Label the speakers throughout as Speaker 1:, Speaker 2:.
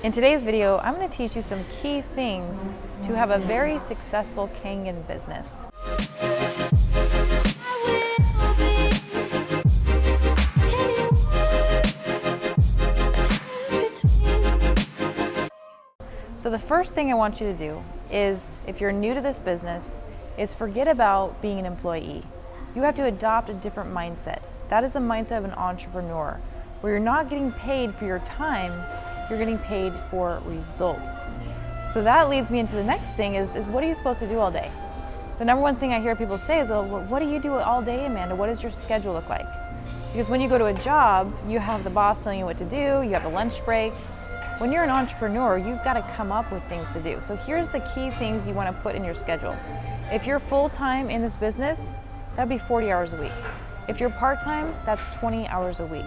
Speaker 1: In today's video, I'm going to teach you some key things to have a very successful Kangen business. So the first thing I want you to do is, if you're new to this business, is forget about being an employee. You have to adopt a different mindset. That is the mindset of an entrepreneur, where you're not getting paid for your time, you're getting paid for results. So that leads me into the next thing is what are you supposed to do all day? The number one thing I hear people say is, oh, well, what do you do all day, Amanda? What does your schedule look like? Because when you go to a job, you have the boss telling you what to do, you have a lunch break. When you're an entrepreneur, you've got to come up with things to do. So here's the key things you want to put in your schedule. If you're full-time in this business, that'd be 40 hours a week. If you're part-time, that's 20 hours a week.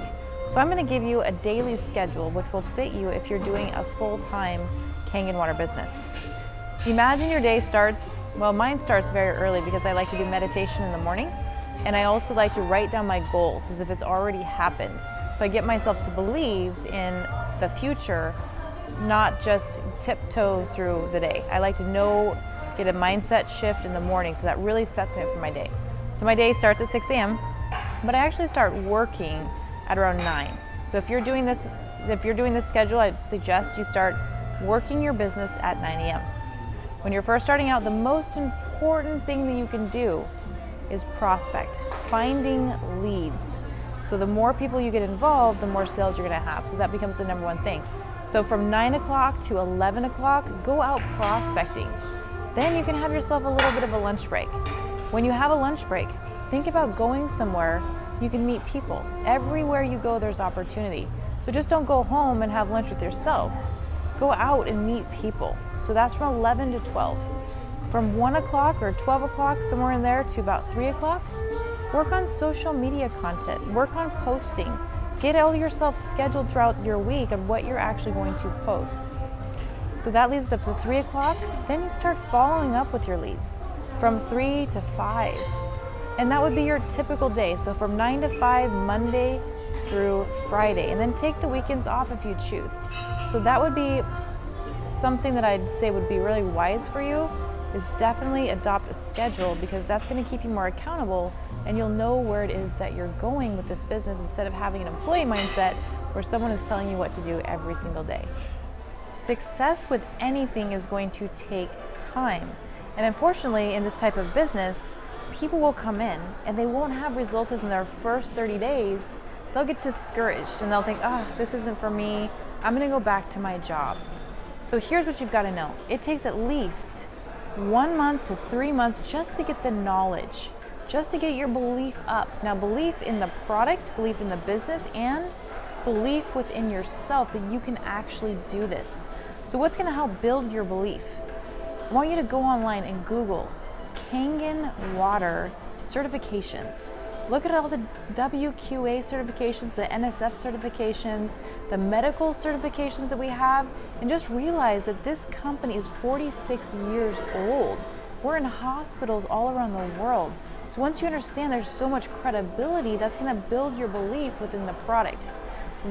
Speaker 1: So I'm going to give you a daily schedule which will fit you if you're doing a full-time Kangen water business. Imagine your day starts, well, mine starts very early because I like to do meditation in the morning, and I also like to write down my goals as if it's already happened. So I get myself to believe in the future, not just tiptoe through the day. I like to get a mindset shift in the morning, so that really sets me up for my day. So my day starts at 6 a.m., but I actually start working at around 9. So if you're doing this schedule, I'd suggest you start working your business at 9 a.m. When you're first starting out, the most important thing that you can do is prospect, finding leads. So the more people you get involved, the more sales you're going to have. So that becomes the number one thing. So from 9 o'clock to 11 o'clock, go out prospecting. Then you can have yourself a little bit of a lunch break. When you have a lunch break, think about going somewhere you can meet people. Everywhere you go, there's opportunity. So just don't go home and have lunch with yourself. Go out and meet people. So that's from 11 to 12. From 1 o'clock or 12 o'clock, somewhere in there, to about 3 o'clock, work on social media content, work on posting. Get all yourself scheduled throughout your week of what you're actually going to post. So that leads up to 3 o'clock, then you start following up with your leads from 3 to 5. And that would be your typical day. So from 9 to 5, Monday through Friday, and then take the weekends off if you choose. So that would be something that I'd say would be really wise for you, is definitely adopt a schedule, because that's going to keep you more accountable and you'll know where it is that you're going with this business instead of having an employee mindset where someone is telling you what to do every single day. Success with anything is going to take time. And unfortunately, in this type of business, people will come in and they won't have results within their first 30 days. They'll get discouraged and they'll think, this isn't for me. I'm going to go back to my job. So here's what you've got to know. It takes at least 1 month to 3 months just to get the knowledge, just to get your belief up. Now, belief in the product, belief in the business, and belief within yourself that you can actually do this. So what's going to help build your belief? I want you to go online and Google Kangen water certifications. Look at all the WQA certifications, the NSF certifications, the medical certifications that we have, and just realize that this company is 46 years old. We're in hospitals all around the world. So once you understand there's so much credibility, that's going to build your belief within the product.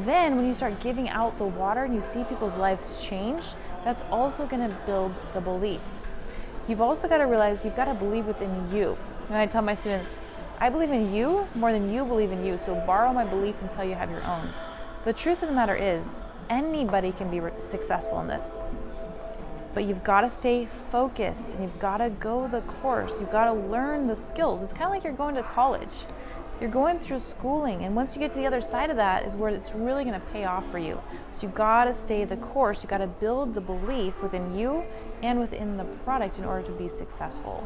Speaker 1: Then when you start giving out the water and you see people's lives change, that's also going to build the belief. You've also got to realize you've got to believe within you. And I tell my students, I believe in you more than you believe in you, so borrow my belief until you have your own. The truth of the matter is, anybody can be successful in this. But you've got to stay focused, and you've got to go the course. You've got to learn the skills. It's kind of like you're going to college. You're going through schooling, and once you get to the other side of that is where it's really going to pay off for you. So you've got to stay the course. You've got to build the belief within you and within the product in order to be successful.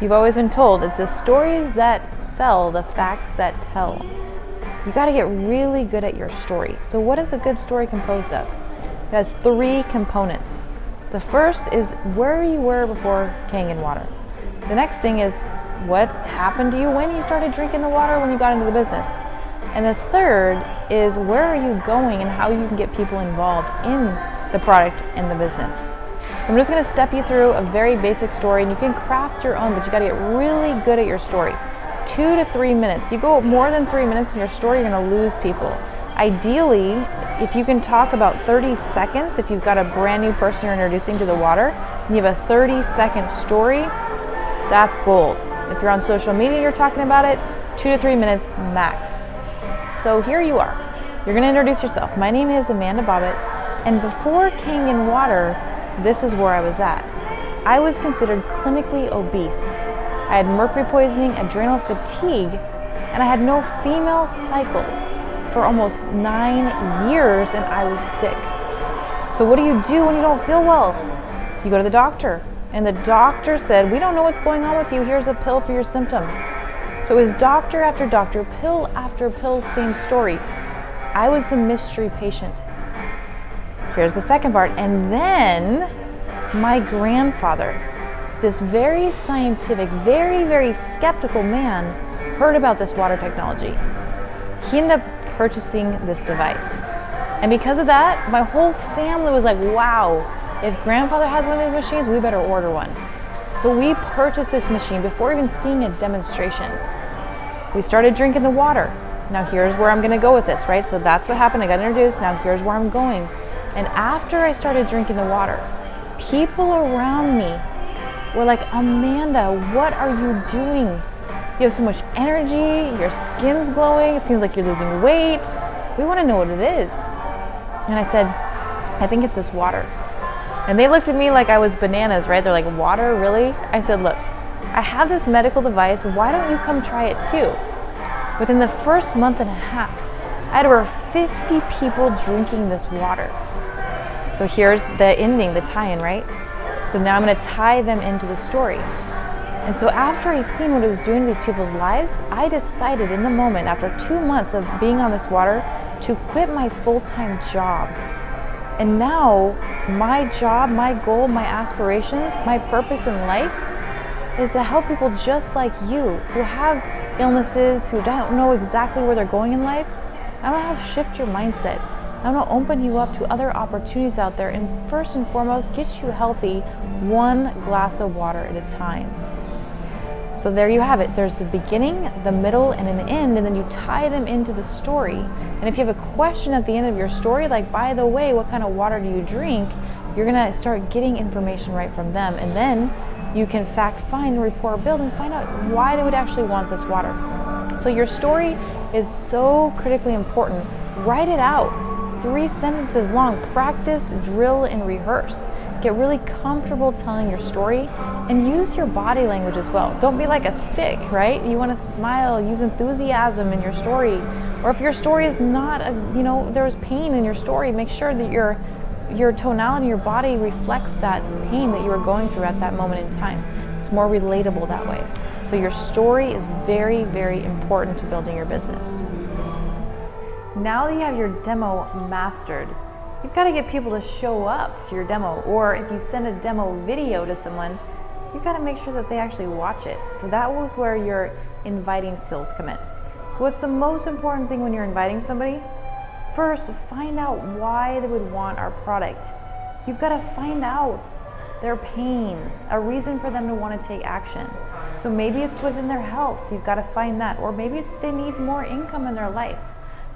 Speaker 1: You've always been told it's the stories that sell, the facts that tell. You got to get really good at your story. So what is a good story composed of? It has 3 components. The first is where you were before Kangen water. The next thing is what happened to you when you started drinking the water when you got into the business. And the third is where are you going and how you can get people involved in the product and the business. So I'm just going to step you through a very basic story, and you can craft your own, but you got to get really good at your story. 2 to 3 minutes. You go more than 3 minutes in your story, you're going to lose people. Ideally, if you can talk about 30 seconds, if you've got a brand new person you're introducing to the water, and you have a 30-second story, that's gold. If you're on social media, you're talking about it, 2 to 3 minutes max. So here you are. You're gonna introduce yourself. My name is Amanda Bobbitt, and before Kangen water, this is where I was at. I was considered clinically obese. I had mercury poisoning, adrenal fatigue, and I had no female cycle for almost 9 years, and I was sick. So what do you do when you don't feel well? You go to the doctor, and the doctor said, we don't know what's going on with you, here's a pill for your symptom. So it was doctor after doctor, pill after pill, same story. I was the mystery patient. Here's the second part. And then my grandfather, this very scientific, very, very skeptical man, heard about this water technology. He ended up purchasing this device. And because of that, my whole family was like, wow, if grandfather has one of these machines, we better order one. So we purchased this machine before even seeing a demonstration. We started drinking the water. Now here's where I'm gonna go with this, right? So that's what happened, I got introduced, now here's where I'm going. And after I started drinking the water, people around me were like, Amanda, what are you doing? You have so much energy, your skin's glowing, it seems like you're losing weight. We wanna know what it is. And I said, I think it's this water. And they looked at me like I was bananas, right? They're like, water, really? I said, look, I have this medical device, why don't you come try it too? Within the first month and a half, I had over 50 people drinking this water. So here's the ending, the tie-in, right? So now I'm gonna tie them into the story. And so after I seen what it was doing to these people's lives, I decided in the moment, after 2 months of being on this water, to quit my full-time job. And now my job, my goal, my aspirations, my purpose in life is to help people just like you who have illnesses, who don't know exactly where they're going in life. I want to help shift your mindset. I want to open you up to other opportunities out there, and first and foremost, get you healthy one glass of water at a time. So there you have it. There's the beginning, the middle, and an end, and then you tie them into the story. And if you have a question at the end of your story, like, by the way, what kind of water do you drink? You're gonna start getting information right from them, and then you can fact find, rapport build, and find out why they would actually want this water. So your story is so critically important. Write it out, 3 sentences long. Practice, drill, and rehearse. Get really comfortable telling your story, and use your body language as well. Don't be like a stick, right? You want to smile, use enthusiasm in your story. Or if your story is not, there's pain in your story, make sure that your tonality, your body reflects that pain that you are going through at that moment in time. It's more relatable that way. So your story is very, very important to building your business. Now that you have your demo mastered, you've got to get people to show up to your demo, or if you send a demo video to someone, you've got to make sure that they actually watch it. So that was where your inviting skills come in. So what's the most important thing when you're inviting somebody? First, find out why they would want our product. You've got to find out their pain, a reason for them to want to take action. So maybe it's within their health, you've got to find that, or maybe it's they need more income in their life.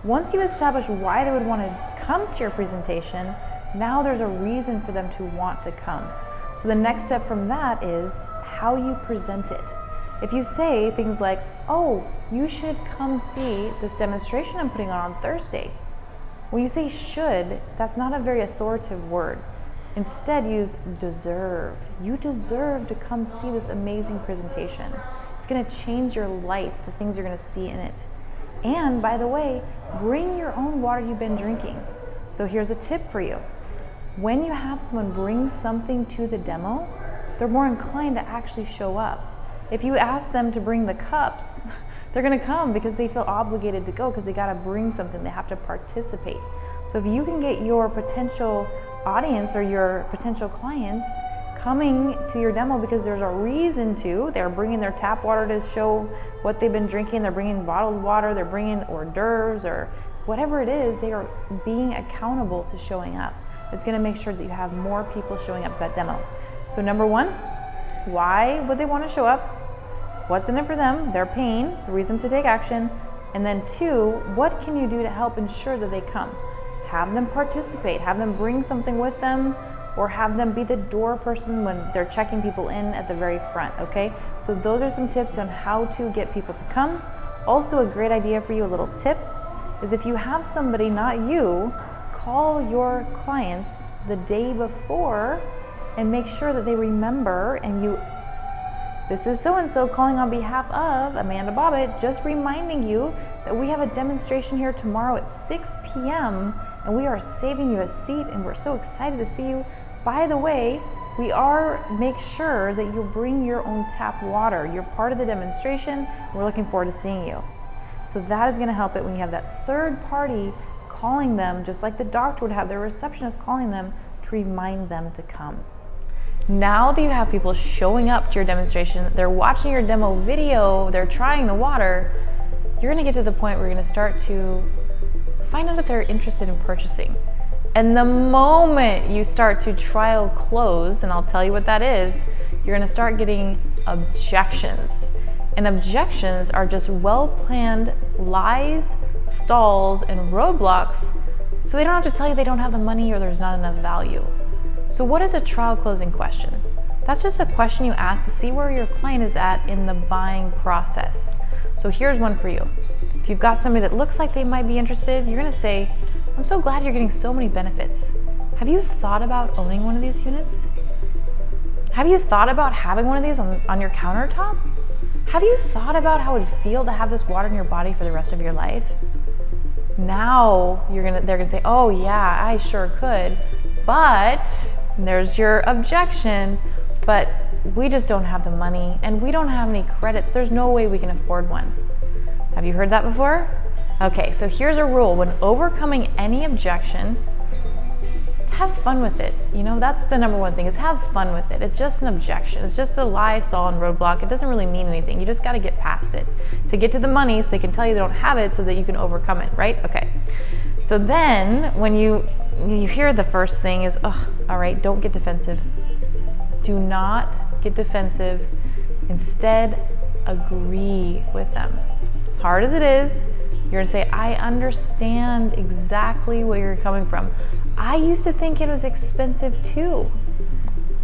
Speaker 1: Once you establish why they would want to come to your presentation, now there's a reason for them to want to come. So the next step from that is how you present it. If you say things like, oh, you should come see this demonstration I'm putting on Thursday. When you say should, that's not a very authoritative word. Instead, use deserve. You deserve to come see this amazing presentation. It's going to change your life, the things you're going to see in it. And by the way, bring your own water you've been drinking. So here's a tip for you. When you have someone bring something to the demo, they're more inclined to actually show up. If you ask them to bring the cups, they're gonna come because they feel obligated to go because they gotta bring something, they have to participate. So if you can get your potential audience or your potential clients coming to your demo because there's a reason to. They're bringing their tap water to show what they've been drinking. They're bringing bottled water. They're bringing hors d'oeuvres or whatever it is. They are being accountable to showing up. It's going to make sure that you have more people showing up to that demo. So number one, why would they want to show up? What's in it for them? Their pain, the reason to take action. And then two, what can you do to help ensure that they come? Have them participate, have them bring something with them, or have them be the door person when they're checking people in at the very front, okay? So those are some tips on how to get people to come. Also a great idea for you, a little tip, is if you have somebody, not you, call your clients the day before and make sure that they remember, and this is so-and-so calling on behalf of Amanda Bobbitt, just reminding you that we have a demonstration here tomorrow at 6 p.m. and we are saving you a seat and we're so excited to see you. By the way, make sure that you bring your own tap water. You're part of the demonstration. We're looking forward to seeing you. So that is gonna help it when you have that third party calling them, just like the doctor would have their receptionist calling them to remind them to come. Now that you have people showing up to your demonstration, they're watching your demo video, they're trying the water, you're gonna get to the point where you're gonna start to find out if they're interested in purchasing. And the moment you start to trial close, and I'll tell you what that is, you're gonna start getting objections. And objections are just well-planned lies, stalls, and roadblocks, so they don't have to tell you they don't have the money or there's not enough value. So what is a trial closing question? That's just a question you ask to see where your client is at in the buying process. So here's one for you. If you've got somebody that looks like they might be interested, you're gonna say, I'm so glad you're getting so many benefits. Have you thought about owning one of these units? Have you thought about having one of these on your countertop? Have you thought about how it would feel to have this water in your body for the rest of your life? Now they're gonna say, oh yeah, I sure could, but there's your objection, but we just don't have the money and we don't have any credits. There's no way we can afford one. Have you heard that before? Okay, so here's a rule. When overcoming any objection, have fun with it. You know, that's the number one thing, is have fun with it. It's just an objection. It's just a lie, stall, and roadblock. It doesn't really mean anything. You just got to get past it to get to the money so they can tell you they don't have it so that you can overcome it, right? Okay. So then when you hear the first thing is, oh, all right, don't get defensive. Do not get defensive. Instead, agree with them. As hard as it is, you're gonna say, I understand exactly where you're coming from. I used to think it was expensive too.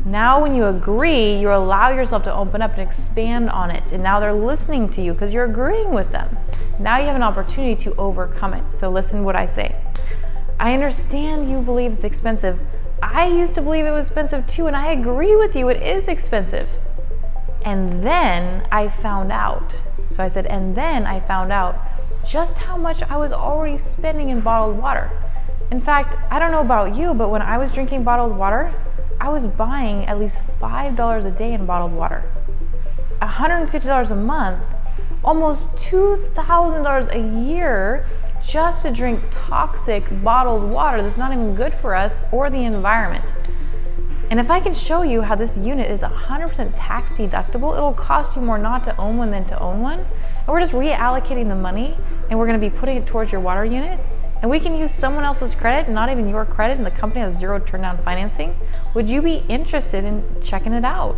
Speaker 1: Now when you agree, you allow yourself to open up and expand on it. And now they're listening to you because you're agreeing with them. Now you have an opportunity to overcome it. So listen to what I say. I understand you believe it's expensive. I used to believe it was expensive too, and I agree with you, it is expensive. And then I found out. So I said, and then I found out just how much I was already spending in bottled water. In fact, I don't know about you, but when I was drinking bottled water, I was buying at least $5 a day in bottled water, $150 a month, almost $2,000 a year just to drink toxic bottled water that's not even good for us or the environment. And if I can show you how this unit is 100% tax deductible, it'll cost you more not to own one than to own one. And we're just reallocating the money and we're gonna be putting it towards your water unit. And we can use someone else's credit, not even your credit, and the company has zero turn down financing. Would you be interested in checking it out?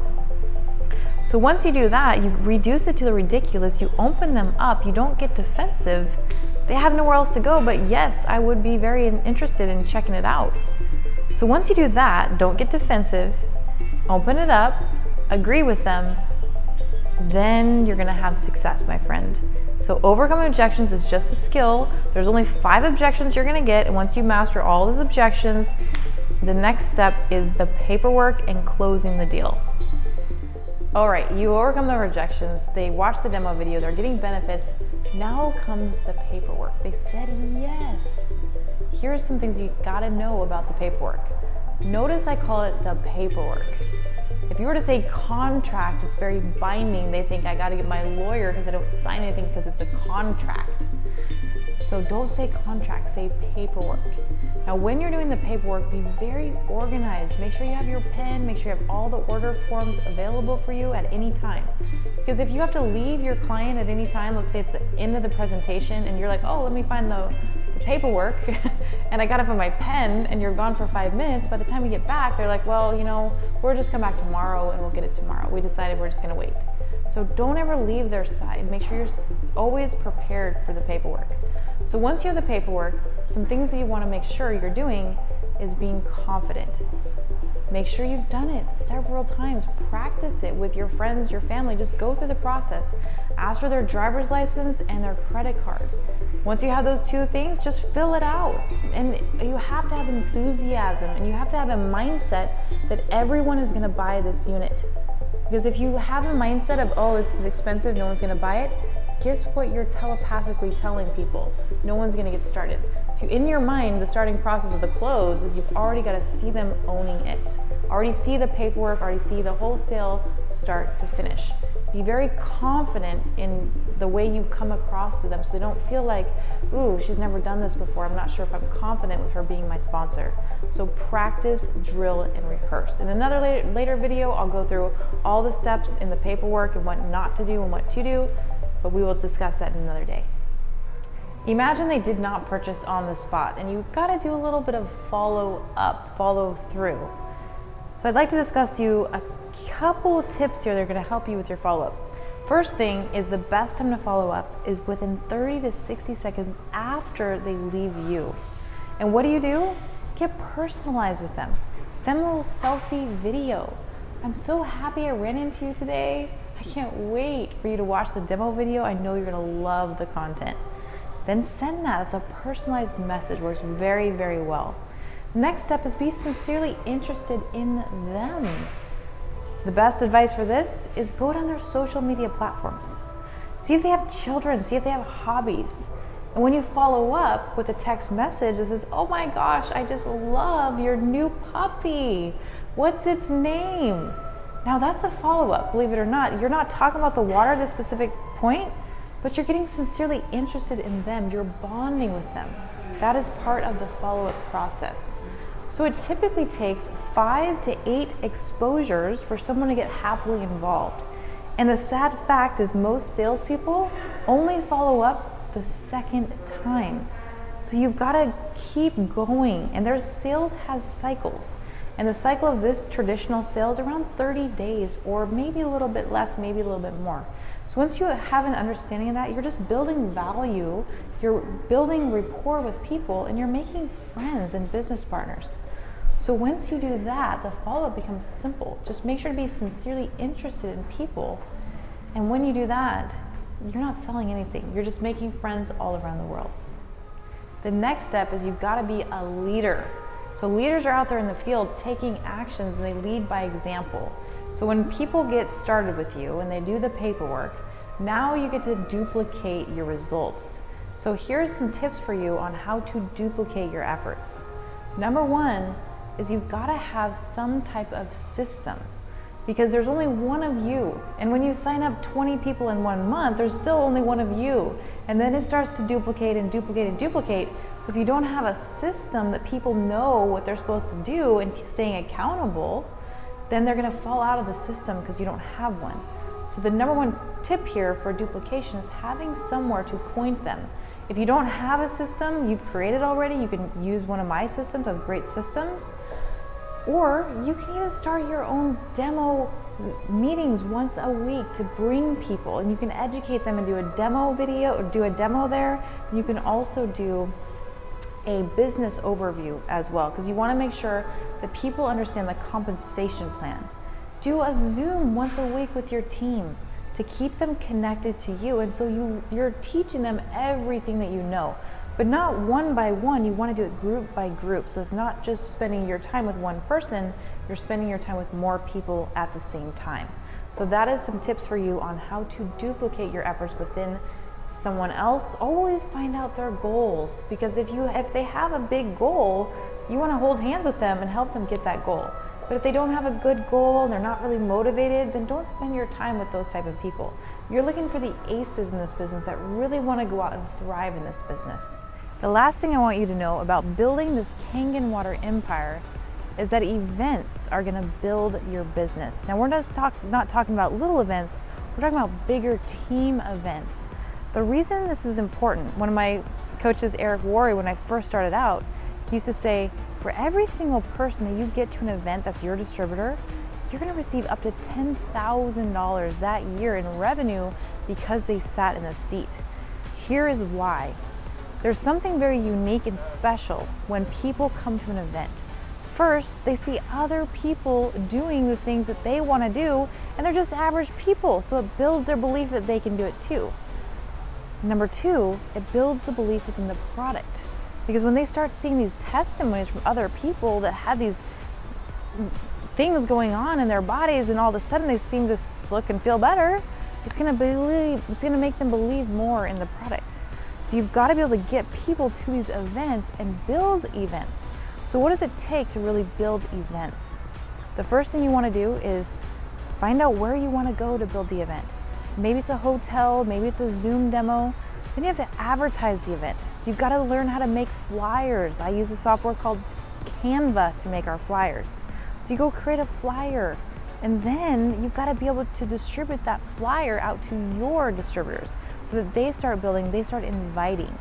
Speaker 1: So once you do that, you reduce it to the ridiculous, you open them up, you don't get defensive. They have nowhere else to go, but yes, I would be very interested in checking it out. So once you do that, don't get defensive, open it up, agree with them, then you're gonna have success, my friend. So overcoming objections is just a skill. There's only 5 objections you're gonna get, and once you master all those objections, the next step is the paperwork and closing the deal. All right, you overcome the rejections, they watch the demo video, they're getting benefits. Now comes the paperwork. They said yes. Here's some things you gotta know about the paperwork. Notice I call it the paperwork. If you were to say contract, it's very binding. They think I gotta get my lawyer because I don't sign anything because it's a contract. So don't say contract, say paperwork. Now when you're doing the paperwork, be very organized. Make sure you have your pen, make sure you have all the order forms available for you at any time. Because if you have to leave your client at any time, let's say it's the end of the presentation and you're like, oh, let me find the paperwork and I gotta find my pen, and you're gone for 5 minutes, by the time you get back, they're like, well, you know, we'll just come back tomorrow and we'll get it tomorrow. We decided we're just gonna wait. So don't ever leave their side. Make sure you're always prepared for the paperwork. So once you have the paperwork, some things that you want to make sure you're doing is being confident. Make sure you've done it several times. Practice it with your friends, your family. Just go through the process. Ask for their driver's license and their credit card. Once you have those two things, just fill it out. And you have to have enthusiasm, and you have to have a mindset that everyone is going to buy this unit. Because if you have a mindset of, oh, this is expensive, no one's going to buy it, guess what you're telepathically telling people? No one's going to get started. So in your mind, the starting process of the close is you've already got to see them owning it. Already see the paperwork, already see the whole sale start to finish. Be very confident in the way you come across to them so they don't feel like, ooh, she's never done this before. I'm not sure if I'm confident with her being my sponsor. So practice, drill, and rehearse. In another later video, I'll go through all the steps in the paperwork and what not to do and what to do, but we will discuss that in another day. Imagine they did not purchase on the spot, and you've got to do a little bit of follow up, follow through. So I'd like to discuss to you a couple of tips here that are going to help you with your follow-up. First thing is the best time to follow up is within 30 to 60 seconds after they leave you. And what do? Get personalized with them. Send them a little selfie video. I'm so happy I ran into you today. I can't wait for you to watch the demo video. I know you're going to love the content. Then send that. It's a personalized message. Works very, very well. The next step is be sincerely interested in them. The best advice for this is go down their social media platforms. See if they have children, see if they have hobbies. And when you follow up with a text message that says, oh my gosh, I just love your new puppy. What's its name? Now that's a follow-up, believe it or not. You're not talking about the water at this specific point, but you're getting sincerely interested in them. You're bonding with them. That is part of the follow-up process. So it typically takes 5 to 8 exposures for someone to get happily involved. And the sad fact is most salespeople only follow up the second time. So you've got to keep going. And their sales has cycles. And the cycle of this traditional sales is around 30 days, or maybe a little bit less, maybe a little bit more. So once you have an understanding of that, you're just building value, you're building rapport with people, and you're making friends and business partners. So once you do that, the follow-up becomes simple. Just make sure to be sincerely interested in people. And when you do that, you're not selling anything. You're just making friends all around the world. The next step is you've got to be a leader. So leaders are out there in the field taking actions, and they lead by example. So when people get started with you and they do the paperwork, now you get to duplicate your results. So here's some tips for you on how to duplicate your efforts. Number one is you've got to have some type of system, because there's only one of you. And when you sign up 20 people in 1 month, there's still only one of you. And then it starts to duplicate and duplicate and duplicate. So if you don't have a system that people know what they're supposed to do and staying accountable, then they're going to fall out of the system because you don't have one. So the number one tip here for duplication is having somewhere to point them. If you don't have a system you've created already, you can use one of my systems. I have great systems. Or you can even start your own demo meetings once a week to bring people, and you can educate them and do a demo video or do a demo there. You can also do a business overview as well, because you want to make sure that people understand the compensation plan. Do a Zoom once a week with your team to keep them connected to you, and so you're teaching them everything that you know, but not one by one. You want to do it group by group, so it's not just spending your time with one person, you're spending your time with more people at the same time. So that is some tips for you on how to duplicate your efforts within someone else. Always find out their goals, because if they have a big goal, you want to hold hands with them and help them get that goal. But if they don't have a good goal and they're not really motivated, then don't spend your time with those type of people. You're looking for the aces in this business that really want to go out and thrive in this business. The last thing I want you to know about building this Kangen water empire is that events are going to build your business. Now we're not talking about little events, we're talking about bigger team events. The reason this is important, one of my coaches, Eric Worre, when I first started out, he used to say, for every single person that you get to an event that's your distributor, you're going to receive up to $10,000 that year in revenue because they sat in a seat. Here is why. There's something very unique and special when people come to an event. First, they see other people doing the things that they want to do, and they're just average people, so it builds their belief that they can do it too. Number two, it builds the belief within the product. Because when they start seeing these testimonies from other people that had these things going on in their bodies, and all of a sudden they seem to look and feel better, it's going to make them believe more in the product. So you've got to be able to get people to these events and build events. So what does it take to really build events? The first thing you want to do is find out where you want to go to build the event. Maybe it's a hotel, maybe it's a Zoom demo. Then you have to advertise the event. So you've got to learn how to make flyers. I use a software called Canva to make our flyers. So you go create a flyer, and then you've got to be able to distribute that flyer out to your distributors so that they start building, they start inviting.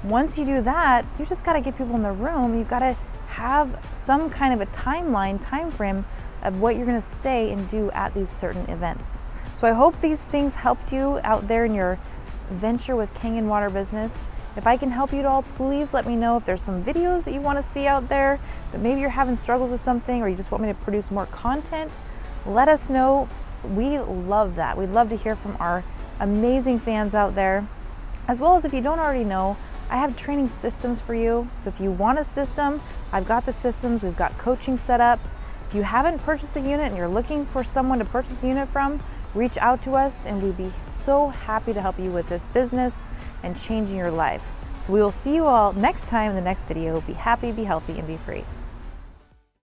Speaker 1: Once you do that, you just got to get people in the room. You've got to have some kind of a time frame of what you're going to say and do at these certain events. So I hope these things helped you out there in your venture with Kangen water business. If I can help you at all, please let me know. If there's some videos that you want to see out there, that maybe you're having struggles with something, or you just want me to produce more content, let us know. We love that. We'd love to hear from our amazing fans out there. As well as, if you don't already know, I have training systems for you. So if you want a system, I've got the systems. We've got coaching set up. If you haven't purchased a unit and you're looking for someone to purchase a unit from, reach out to us, and we'd be so happy to help you with this business and changing your life. So we will see you all next time in the next video. Be happy, be healthy, and be free.